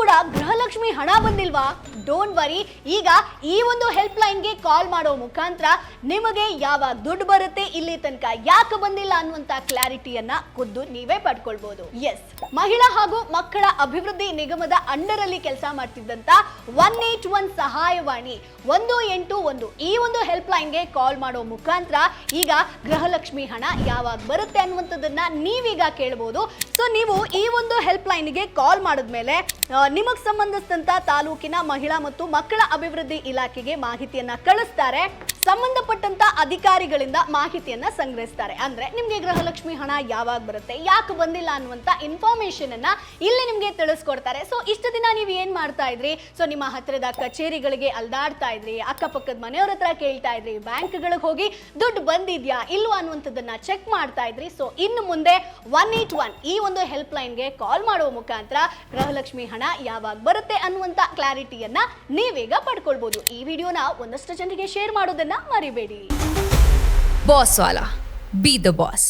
ಕೂಡ ಗೃಹಲಕ್ಷ್ಮಿ ಹಣ ಬಂದಿಲ್ವಾ? ಡೋಂಟ್ ವರಿ, ಈಗ ಈ ಒಂದು ಹೆಲ್ಪ್ ಲೈನ್ಗೆ ಕಾಲ್ ಮಾಡೋ ಮುಖಾಂತರ ನಿಮಗೆ ಯಾವಾಗ ದುಡ್ಡು ಬರುತ್ತೆ, ಇಲ್ಲಿ ತನಕ ಯಾಕೆ ಬಂದಿಲ್ಲ ಅನ್ನುವಂತ ಕ್ಲಾರಿಟಿಯನ್ನ ಖುದ್ದು ನೀವೇ ಪಡ್ಕೊಳ್ಬಹುದು. ಎಸ್, ಮಹಿಳಾ ಹಾಗೂ ಮಕ್ಕಳ ಅಭಿವೃದ್ಧಿ ನಿಗಮದ ಅಂಡರ್ ಅಲ್ಲಿ ಕೆಲಸ ಮಾಡ್ತಿದ್ದಂತ 181 ಸಹಾಯವಾಣಿ 181 ಈ ಒಂದು ಹೆಲ್ಪ್ ಲೈನ್ಗೆ ಕಾಲ್ ಮಾಡೋ ಮುಖಾಂತರ ಈಗ ಗೃಹಲಕ್ಷ್ಮಿ ಹಣ ಯಾವಾಗ ಬರುತ್ತೆ ಅನ್ನುವಂಥದ್ದನ್ನ ನೀವೀಗ ಕೇಳಬಹುದು. ಸೊ ನೀವು ಈ ಒಂದು ಹೆಲ್ಪ್ ಲೈನ್ಗೆ ಕಾಲ್ ಮಾಡಿದ್ಮೇಲೆ ನಿಮಗೆ ಸಂಬಂಧಿಸಿದಂತ ತಾಲೂಕಿನ ಮಹಿಳಾ ಮತ್ತು ಮಕ್ಕಳ ಅಭಿವೃದ್ಧಿ ಇಲಾಖೆಗೆ ಮಾಹಿತಿಯನ್ನ ಕಳಿಸ್ತಾರೆ. ಸಂಬಂಧಪಟ್ಟಂತ ಅಧಿಕಾರಿಗಳಿಂದ ಮಾಹಿತಿಯನ್ನ ಸಂಗ್ರಹಿಸ್ತಾರೆ. ಅಂದ್ರೆ ನಿಮ್ಗೆ ಗೃಹಲಕ್ಷ್ಮಿ ಹಣ ಯಾವಾಗ ಬರುತ್ತೆ, ಯಾಕೆ ಬಂದಿಲ್ಲ ಅನ್ನುವಂತ ಇನ್ಫಾರ್ಮೇಶನ್ ಅನ್ನ ಇಲ್ಲಿ ನಿಮ್ಗೆ ತಿಳಿಸ್ಕೊಡ್ತಾರೆ. ಸೊ ಇಷ್ಟು ದಿನ ನೀವು ಏನ್ ಮಾಡ್ತಾ ಇದ್ರಿ? ಸೊ ನಿಮ್ಮ ಹತ್ತಿರದ ಕಚೇರಿಗಳಿಗೆ ಅಲ್ದಾಡ್ತಾ ಇದ್ರಿ, ಅಕ್ಕಪಕ್ಕದ ಮನೆಯವ್ರ ಹತ್ರ ಕೇಳ್ತಾ ಇದ್ರಿ, ಬ್ಯಾಂಕ್ಗಳಿಗೆ ಹೋಗಿ ದುಡ್ಡು ಬಂದಿದ್ಯಾ ಇಲ್ವಾ ಅನ್ನುವಂಥದ್ದನ್ನ ಚೆಕ್ ಮಾಡ್ತಾ ಇದ್ರಿ. ಸೊ ಇನ್ನು ಮುಂದೆ 181 ಈ ಒಂದು ಹೆಲ್ಪ್ ಲೈನ್ಗೆ ಕಾಲ್ ಮಾಡುವ ಮುಖಾಂತರ ಗೃಹಲಕ್ಷ್ಮಿ ಹಣ ಯಾವಾಗ ಬರುತ್ತೆ ಅನ್ನುವಂತ ಕ್ಲಾರಿಟಿಯನ್ನ ನೀವೀಗ ಪಡ್ಕೊಳ್ಬಹುದು. ಈ ವಿಡಿಯೋನ ಒಂದಷ್ಟು ಜನರಿಗೆ ಶೇರ್ ಮಾಡೋದನ್ನ ಮರಿಬೇಡಿ. Boss Vala, B the boss.